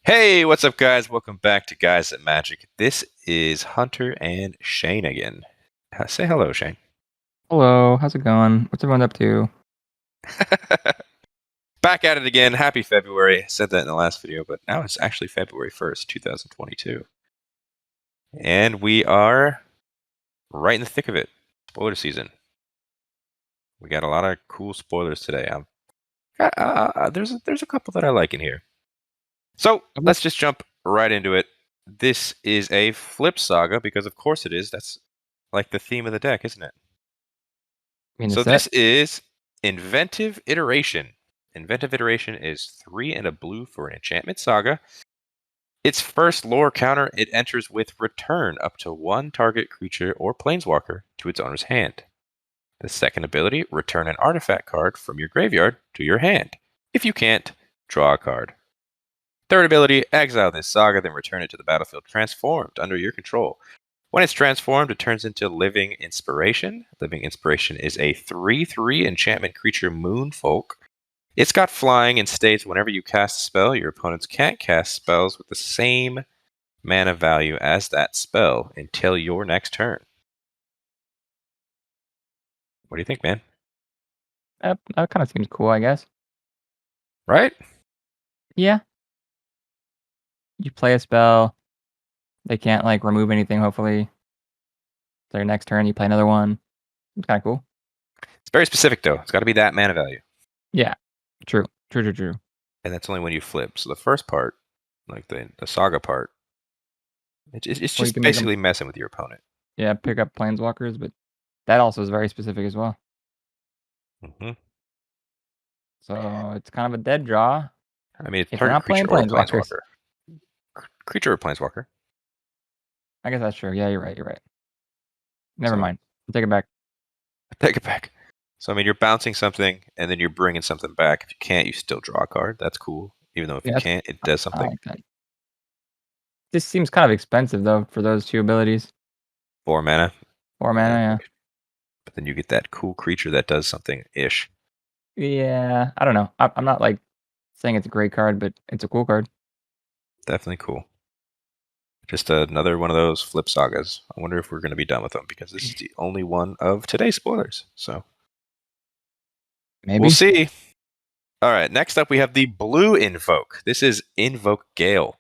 Hey, what's up, guys? Welcome back to Guys at Magic. This is Hunter and Shane again. Say hello, Shane. Hello, how's it going? What's everyone up to? Back at it again. Happy February. I said that in the last video, but now it's actually February 1st, 2022. And we are right in the thick of it. Spoiler season. We got a lot of cool spoilers today. There's a couple that I like in here. So let's just jump right into it. This is a flip saga because, of course, it is. That's like the theme of the deck, isn't it? So this is Inventive Iteration. Inventive Iteration is 3 and a blue for an enchantment saga. Its first lore counter, it enters with return up to 1 target creature or planeswalker to its owner's hand. The second ability, return an artifact card from your graveyard to your hand. If you can't, draw a card. Third ability, exile this saga, then return it to the battlefield transformed under your control. When it's transformed, it turns into Living Inspiration. Living Inspiration is a 3/3 enchantment creature Moonfolk. It's got flying and states whenever you cast a spell, your opponents can't cast spells with the same mana value as that spell until your next turn. What do you think, man? That kind of seems cool, I guess. Right? Yeah. You play a spell, they can't like remove anything, hopefully. So your next turn, you play another one. It's kind of cool. It's very specific, though. It's got to be that mana value. Yeah. True. And that's only when you flip. So the first part, like the saga part, it's just basically messing with your opponent. Yeah, pick up planeswalkers, but that also is very specific as well. Mm-hmm. So it's kind of a dead draw. I mean, it's if you're not playing planeswalkers. Creature or planeswalker. I guess that's true. Yeah, you're right. Never mind. I'll take it back. Take it back. So, I mean, you're bouncing something, and then you're bringing something back. If you can't, you still draw a card. That's cool. Even though if you can't, it does something. I like that. This seems kind of expensive, though, for those 2 abilities. 4 mana. 4 mana, yeah. But then you get that cool creature that does something-ish. Yeah, I don't know. I'm not, like, saying it's a great card, but it's a cool card. Definitely cool. Just another one of those flip sagas. I wonder if we're going to be done with them, because this is the only one of today's spoilers. So maybe we'll see. All right, next up we have the blue Invoke. This is Invoke Gale.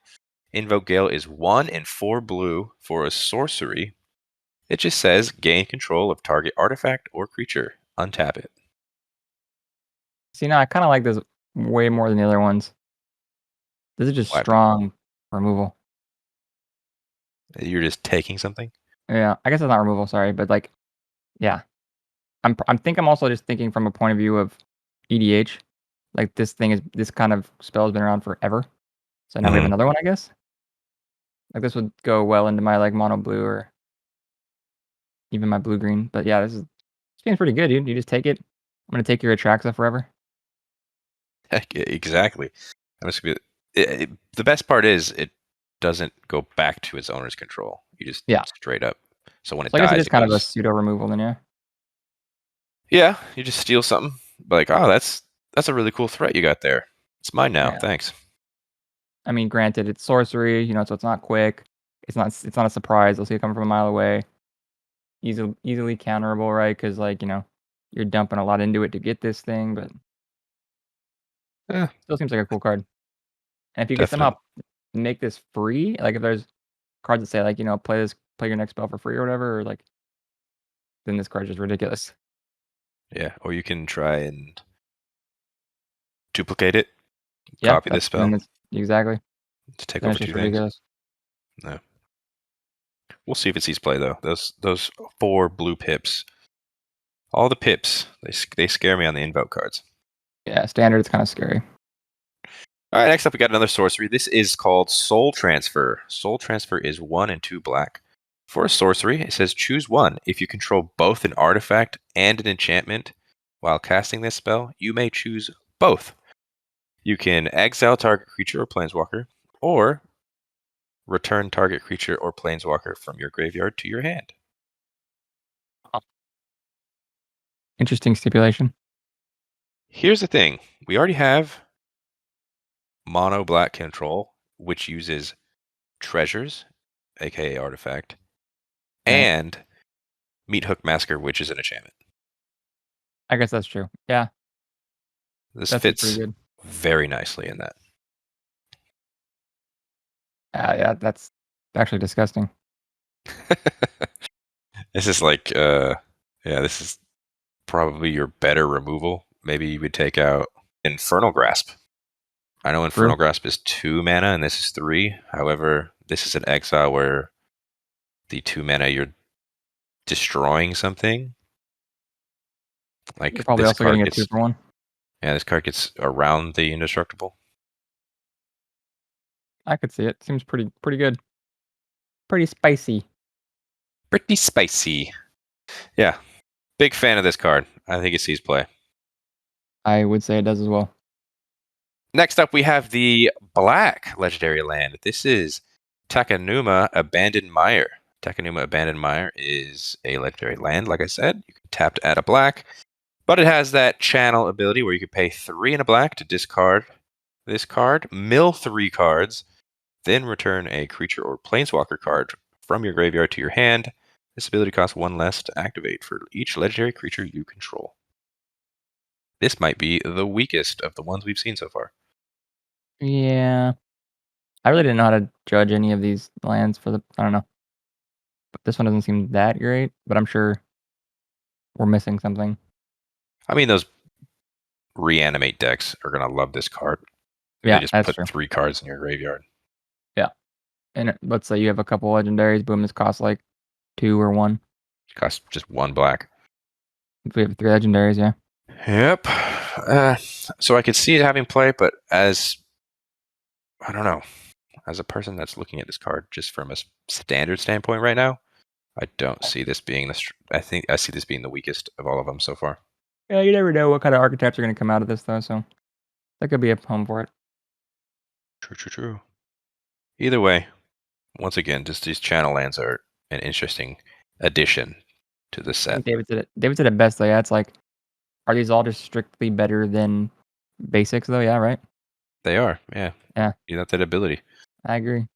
Invoke Gale is 1 and 4 blue for a sorcery. It just says gain control of target artifact or creature. Untap it. See, now I kind of like this way more than the other ones. This is just strong removal. You're just taking something? Yeah, I guess it's not removal, sorry, but like, yeah. I'm also just thinking from a point of view of EDH. Like this kind of spell has been around forever. So now we have another one, I guess. Like this would go well into my like mono blue or even my blue green. But yeah, this seems pretty good, dude. You just take it. I'm gonna take your Atraxa forever. Heck, exactly. The best part is it doesn't go back to its owner's control. You just straight up. So when it dies, I guess it is kind of a pseudo removal, then yeah. Yeah, you just steal something. Like, oh, that's a really cool threat you got there. It's mine now. Yeah. Thanks. I mean, granted, it's sorcery, you know, so it's not quick. It's not a surprise. They'll see it coming from a mile away. Easily counterable, right? Because like, you know, you're dumping a lot into it to get this thing, but still seems like a cool card. And if you could somehow make this free, like if there's cards that say like, you know, play your next spell for free or whatever, or like, then this card is just ridiculous. Yeah, or you can try and duplicate it. Copy this spell. Exactly. To take over 2 things. No. We'll see if it sees play though. Those 4 blue pips. All the pips, they scare me on the invoke cards. Yeah, standard, it's kind of scary. All right, next up we got another sorcery. This is called Soul Transfer. Soul Transfer is 1 and 2 black. For a sorcery, it says choose 1. If you control both an artifact and an enchantment while casting this spell, you may choose both. You can exile target creature or planeswalker, or return target creature or planeswalker from your graveyard to your hand. Interesting stipulation. Here's the thing. We already have mono black control which uses treasures, aka artifact, Right. and Meat Hook Massacre, which is an enchantment. I guess that's true. Yeah. This That's pretty fits good. very nicely in that. Yeah, that's actually disgusting. This is like, this is probably your better removal. Maybe you would take out Infernal Grasp. I know Infernal Grasp is 2 mana and this is 3. However, this is an exile where the 2 mana you're destroying something. Like You're probably also getting a 2-for-1. Yeah, this card gets around the indestructible. I could see it. Seems pretty good. Pretty spicy. Pretty spicy. Yeah. Big fan of this card. I think it sees play. I would say it does as well. Next up, we have the black legendary land. This is Takenuma Abandoned Mire. Takenuma Abandoned Mire is a legendary land, like I said. You can tap to add a black, but it has that channel ability where you can pay 3 and a black to discard this card, mill 3 cards, then return a creature or planeswalker card from your graveyard to your hand. This ability costs 1 less to activate for each legendary creature you control. This might be the weakest of the ones we've seen so far. Yeah. I really didn't know how to judge any of these lands I don't know. But this one doesn't seem that great, but I'm sure we're missing something. I mean, those reanimate decks are going to love this card. Yeah, they just that's put true. 3 cards in your graveyard. Yeah. And let's say you have a couple legendaries, boom, this costs like 2 or 1. It costs just 1 black. If we have 3 legendaries, yeah. Yep. So I could see it having play, but I don't know, as a person that's looking at this card just from a standard standpoint right now, I don't see this being I think I see this being the weakest of all of them so far. Yeah, you never know what kind of archetypes are going to come out of this, though, so that could be a home for it. True. Either way, once again, just these channel lands are an interesting addition to the set. I think David said it best, though. Yeah, it's like, are these all just strictly better than basics, though? Yeah, right? They are, yeah. Yeah. You got that ability. I agree.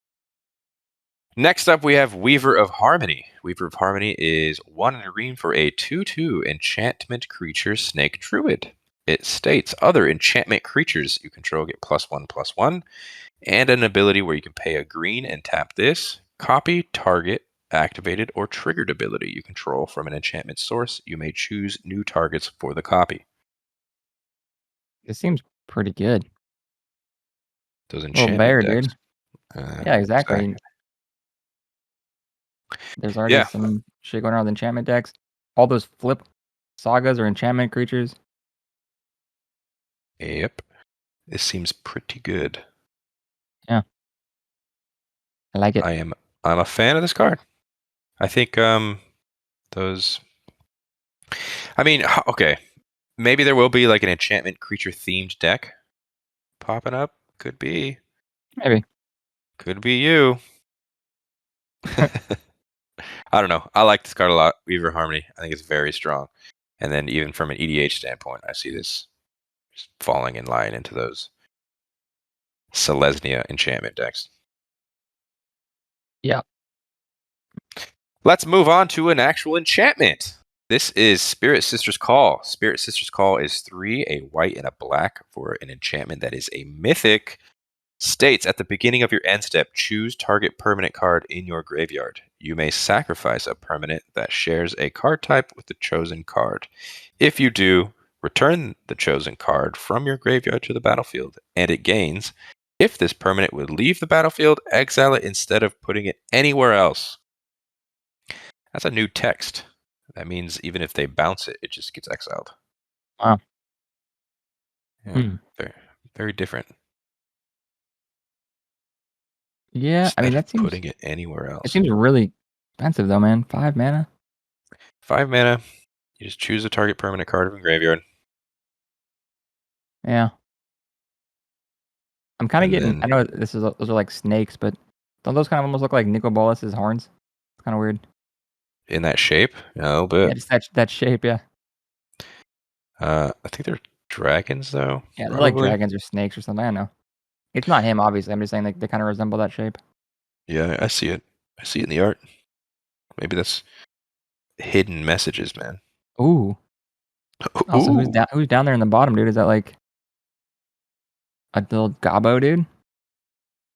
Next up, we have Weaver of Harmony. Weaver of Harmony is 1 in a green for a 2/2 enchantment creature snake druid. It states other enchantment creatures you control get +1/+1, and an ability where you can pay a green and tap this. Copy target activated or triggered ability you control from an enchantment source. You may choose new targets for the copy. It seems pretty good. Those Little enchantment bear, decks. dude. Yeah, exactly. There's already some shit going on with enchantment decks. All those flip sagas are enchantment creatures. Yep. This seems pretty good. Yeah. I like it. I'm a fan of this card. I think those I mean, okay. Maybe there will be like an enchantment creature themed deck popping up. Could be. Maybe. Could be you. I don't know. I like this card a lot. Weaver Harmony. I think it's very strong. And then even from an EDH standpoint, I see this just falling in line into those Selesnya enchantment decks. Yeah. Let's move on to an actual enchantment. This is Spirit Sister's Call. Spirit Sister's Call is 3, a white and a black for an enchantment that is a mythic. States at the beginning of your end step, choose target permanent card in your graveyard. You may sacrifice a permanent that shares a card type with the chosen card. If you do, return the chosen card from your graveyard to the battlefield, and it gains. If this permanent would leave the battlefield, exile it instead of putting it anywhere else. That's a new text. That means even if they bounce it, it just gets exiled. Wow. Yeah, very, very different. Yeah, Instead I mean, that of seems putting it anywhere else. It seems really expensive, though, man. 5 mana. 5 mana. You just choose a target permanent card from graveyard. Yeah. I'm kind of getting. I know those are like snakes, but don't those kind of almost look like Nicol Bolas's horns? It's kind of weird. In that shape? Yeah, a little bit. Yeah, just that shape, yeah. I think they're dragons, though. Yeah, they're like dragons or snakes or something. I don't know. It's not him, obviously. I'm just saying they kind of resemble that shape. Yeah, I see it. I see it in the art. Maybe that's hidden messages, man. Ooh. Also, Ooh. who's down there in the bottom, dude? Is that like a little Gabo, dude?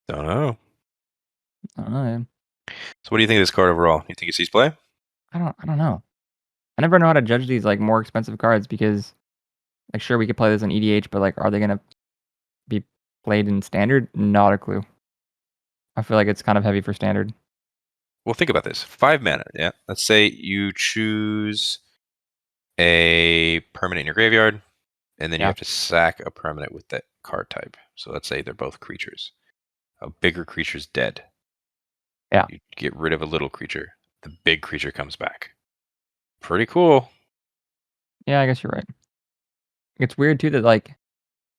Don't know. I don't know, man. So what do you think of this card overall? You think it sees play? I don't know. I never know how to judge these like more expensive cards because like sure we could play this in EDH, but like are they gonna be played in standard? Not a clue. I feel like it's kind of heavy for standard. Well, think about this. 5 mana, yeah? Let's say you choose a permanent in your graveyard, and then you Yeah. have to sack a permanent with that card type. So let's say they're both creatures. A bigger creature's dead. Yeah. You get rid of a little creature. The big creature comes back. Pretty cool. Yeah, I guess you're right. It's weird too that like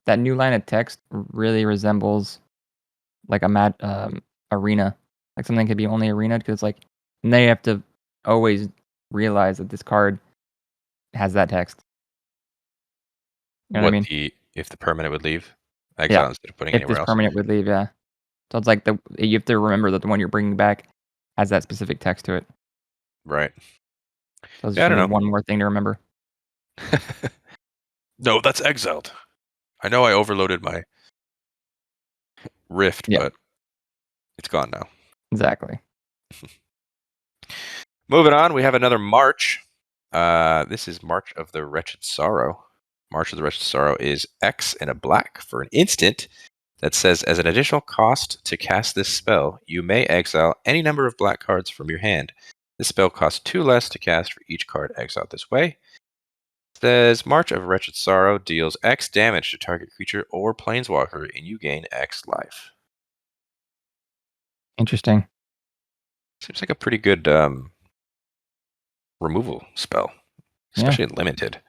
that new line of text really resembles like a arena. Like something could be only arena because it's like and they have to always realize that this card has that text. You know what I mean? If the permanent would leave? Yeah. Exile instead of putting If anywhere this else. permanent would leave, yeah. So it's like you have to remember that the one you're bringing back has that specific text to it. Right. So it's Yeah, just I gonna be don't one more thing to remember. know. No, that's exiled. I know I overloaded my Rift, Yeah. but it's gone now. Exactly. Moving on, we have another March. This is March of the Wretched Sorrow. March of the Wretched Sorrow is X and a black for an instant that says, as an additional cost to cast this spell, you may exile any number of black cards from your hand. This spell costs 2 less to cast for each card exiled this way. It says, March of Wretched Sorrow deals X damage to target creature or planeswalker, and you gain X life. Interesting. Seems like a pretty good removal spell, Yeah. especially in limited.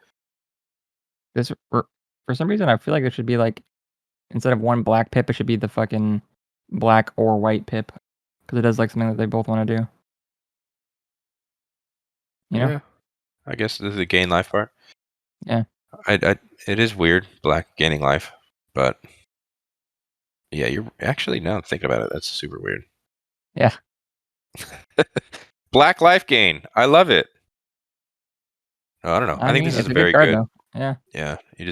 This for some reason I feel like it should be like instead of one black pip, it should be the fucking black or white pip because it does like something that they both want to do. You know? Yeah, I guess this is the gain life part. Yeah. It is weird, black gaining life, but yeah, you're actually now thinking about it, that's super weird. Yeah. Black life gain, I love it. Oh, I don't know. I think mean, this is it's a good very card good. though. Yeah. Yeah, you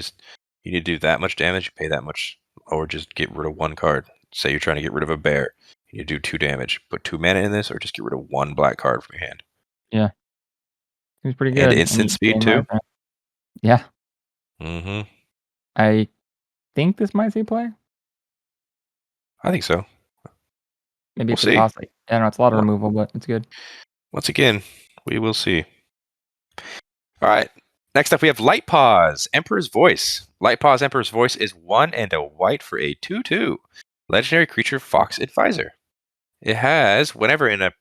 need to do that much damage, you pay that much, or just get rid of one card. Say you're trying to get rid of a bear, you do 2 damage, put 2 mana in this, or just get rid of one black card from your hand. Yeah. Seems pretty And good. instant you speed gain too. life, right? Yeah. Mm-hmm. I think this might see play. I think so. Maybe We'll it's a see. toss. Like, I don't know. It's a lot of Well, removal, but it's good. once again, we will see. All right. Next up, we have Light-Paws, Emperor's Voice. Light-Paws, Emperor's Voice is 1 and a white for a 2/2. Legendary creature, Fox Advisor. It has, whenever an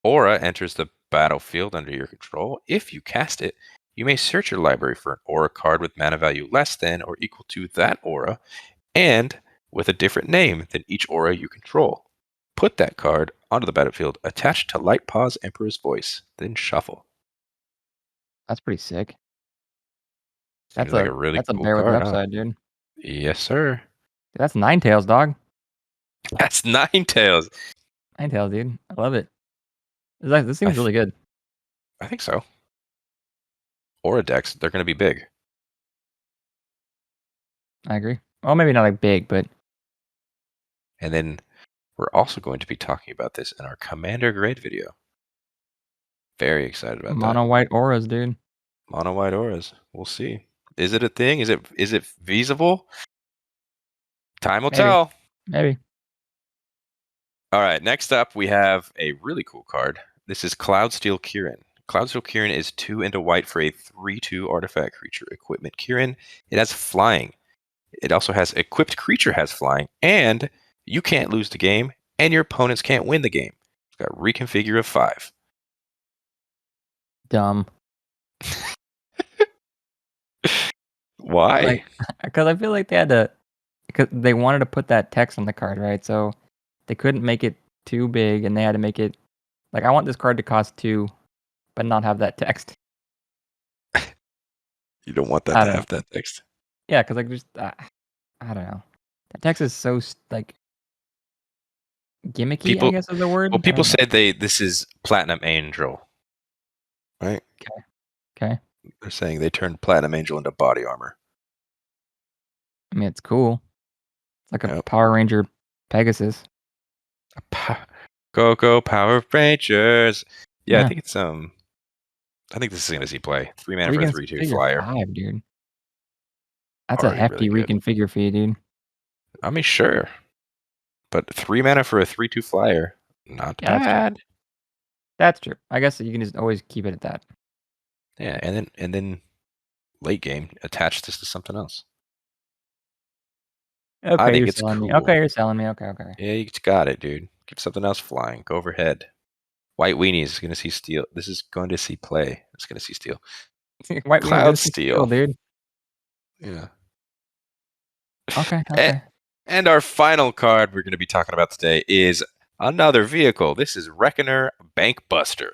aura enters the battlefield under your control, if you cast it, you may search your library for an aura card with mana value less than or equal to that aura, and with a different name than each aura you control. Put that card onto the battlefield attached to Light-Paws, Emperor's Voice, then shuffle. That's pretty sick. Seems like a really That's a cool bear with the card, huh? upside, dude. Yes, sir. That's 9 tails, dog. That's 9 tails. 9 tails, dude. I love it. This seems really good. I think so. Aura decks, they're going to be big. I agree. Well, maybe not like big, but And then we're also going to be talking about this in our Commander Grade video. Very excited about that. mono white auras, dude. Mono white auras. We'll see. Is it a thing? Is it feasible? Time will tell. Maybe. All right, next up we have a really cool card. This is Cloudsteel Kirin. Cloudsteel Kirin is 2 and a white for a 3/2 artifact creature equipment Kirin. It has flying. It also has equipped creature has flying, and you can't lose the game, and your opponents can't win the game. It's got reconfigure of 5. Dumb. Why? Because I feel like they had to, because they wanted to put that text on the card, right? So they couldn't make it too big, and they had to make it like I want this card to cost 2, but not have that text. You don't want that I to don't have know. that text. Yeah, because like just I don't know. That text is so like gimmicky, People, I guess is the word. well, I people don't know. say this is Platinum Angel, right? Okay. They're saying they turned Platinum Angel into body armor. I mean, it's cool. It's like a Yep. Power Ranger Pegasus. Go Power Rangers. Yeah, I Yeah. think it's I think this is gonna see play. 3 mana for a 3/2 Reconfigure flyer. 5, dude. That's a Already hefty really good. reconfigure fee, dude. I mean, sure, but 3 mana for a 3/2 flyer, not Yeah, that's true. bad. That's true. I guess you can just always keep it at that. Yeah, and then late game attach this to something else. I Okay, think you're it's selling me. cool. Okay, you're selling me. Okay. Yeah, you got it, dude. Get something else flying. Go overhead. White Weenie is going to see steel. This is going to see play. It's going to see steel. White Weenie, this is Cloudsteel. cool, dude. Yeah. Okay. And our final card we're going to be talking about today is another vehicle. This is Reckoner Bankbuster.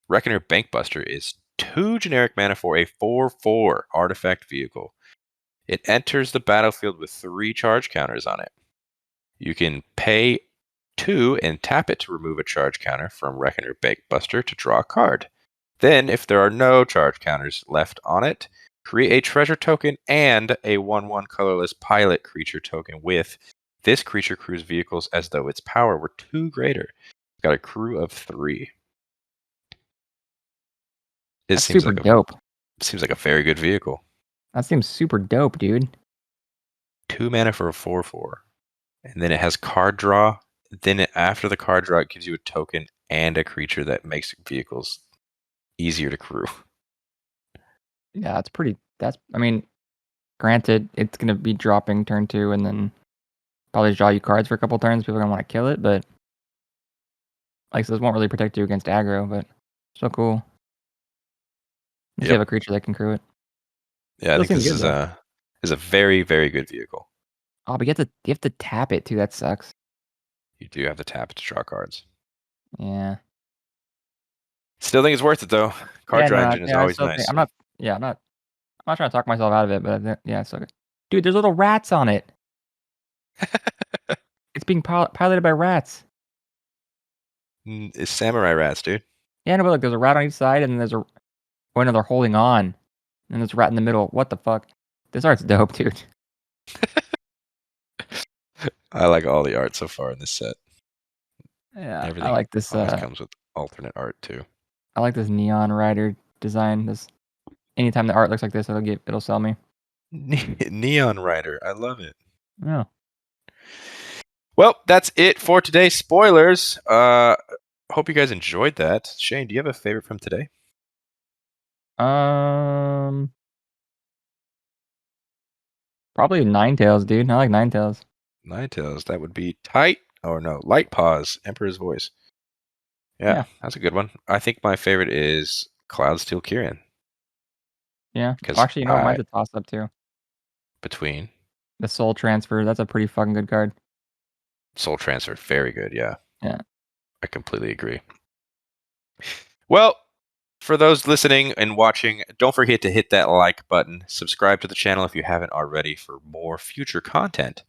Reckoner Bankbuster is 2 generic mana for a 4/4 artifact vehicle. It enters the battlefield with 3 charge counters on it. You can pay 2 and tap it to remove a charge counter from Reckoner Bankbuster to draw a card. Then, if there are no charge counters left on it, create a treasure token and a 1/1 colorless pilot creature token with this creature crews vehicles as though its power were 2 greater. It's got a crew of 3. It That's super dope. seems like a very good vehicle. That seems super dope, dude. 2 mana for a 4/4. And then it has card draw. Then after the card draw, it gives you a token and a creature that makes vehicles easier to crew. Yeah, I mean, granted, it's gonna be dropping turn 2 and then probably draw you cards for a couple turns. People are gonna want to kill it, but like, so this won't really protect you against aggro, but still cool. If you have a creature that can crew it. Yeah, I Still think seems this good, is a very, very good vehicle. Oh, but you have to tap it too. That sucks. You do have to tap to draw cards. Yeah. Still think it's worth it though. Card draw engine is I always still think nice. I'm not trying to talk myself out of it, but yeah, it's okay. Dude, there's little rats on it. It's being piloted by rats. It's samurai rats, dude. Yeah, no, but look, there's a rat on each side, and then there's no, they're holding on, and there's a rat in the middle. What the fuck? This art's dope, dude. I like all the art so far in this set. Yeah, Everything I like this. always comes with alternate art too. I like this neon rider design. Anytime the art looks like this, it'll sell me. Neon Rider, I love it. Yeah. Well, that's it for today's spoilers. Hope you guys enjoyed that. Shane, do you have a favorite from today? Probably Ninetales, dude. I like Ninetales. Ninetales, that would be tight. Or no, Light-Paws, Emperor's Voice. Yeah, that's a good one. I think my favorite is Cloudsteel Kirin. Yeah. Actually, you know what? Mine's a toss-up too. Between? The Soul Transfer. That's a pretty fucking good card. Soul Transfer, very good, yeah. Yeah. I completely agree. Well, for those listening and watching, don't forget to hit that like button. Subscribe to the channel if you haven't already for more future content.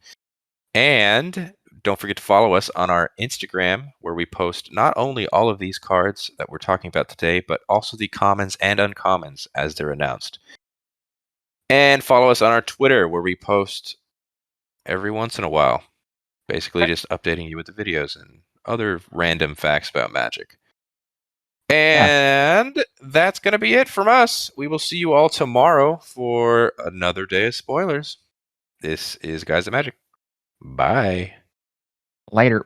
And don't forget to follow us on our Instagram, where we post not only all of these cards that we're talking about today, but also the commons and uncommons as they're announced. And follow us on our Twitter, where we post every once in a while, basically just updating you with the videos and other random facts about Magic. And that's going to be it from us. We will see you all tomorrow for another day of spoilers. This is Guys at Magic. Bye. Later.